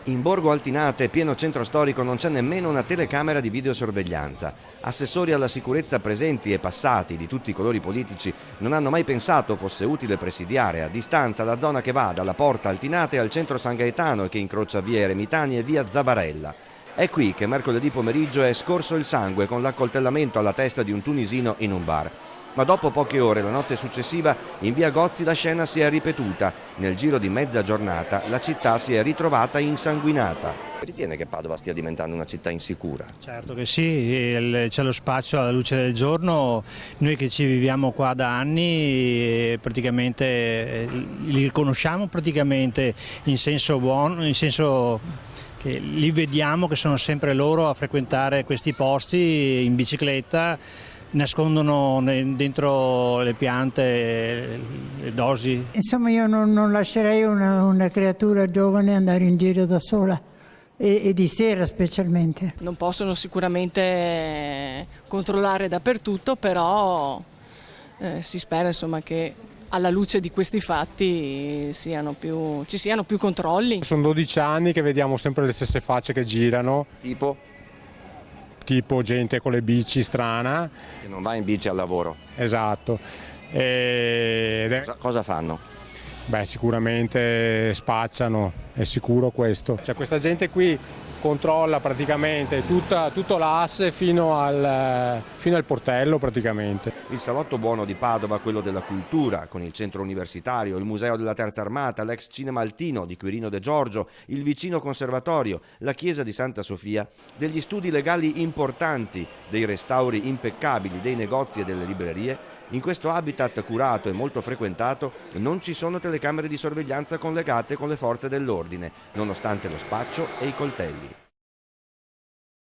In Borgo Altinate, pieno centro storico, non c'è nemmeno una telecamera di videosorveglianza. Assessori alla sicurezza presenti e passati di tutti i colori politici non hanno mai pensato fosse utile presidiare a distanza la zona che va dalla Porta Altinate al centro San Gaetano e che incrocia via Eremitani e via Zabarella. È qui che mercoledì pomeriggio è scorso il sangue con l'accoltellamento alla testa di un tunisino in un bar. Ma dopo poche ore, la notte successiva, in via Gozzi la scena si è ripetuta. Nel giro di mezza giornata la città si è ritrovata insanguinata. Ritiene che Padova stia diventando una città insicura? Certo che sì, c'è lo spaccio alla luce del giorno. Noi che ci viviamo qua da anni praticamente li riconosciamo praticamente in senso buono, in senso che li vediamo che sono sempre loro a frequentare questi posti in bicicletta. Nascondono dentro le piante le dosi. Insomma, io non lascerei una creatura giovane andare in giro da sola e di sera specialmente. Non possono sicuramente controllare dappertutto, però si spera insomma, che alla luce di questi fatti ci siano più controlli. Sono 12 anni che vediamo sempre le stesse facce che girano. Tipo gente con le bici strana. Che non va in bici al lavoro. Esatto. Cosa fanno? Beh, sicuramente spacciano, è sicuro questo. Cioè, questa gente qui controlla praticamente tutto l'asse fino al portello praticamente. Il salotto buono di Padova, quello della cultura, con il centro universitario, il museo della Terza Armata, l'ex cinema Altino di Quirino De Giorgio, il vicino conservatorio, la chiesa di Santa Sofia, degli studi legali importanti, dei restauri impeccabili, dei negozi e delle librerie. In questo habitat curato e molto frequentato non ci sono telecamere di sorveglianza collegate con le forze dell'ordine, nonostante lo spaccio e i coltelli.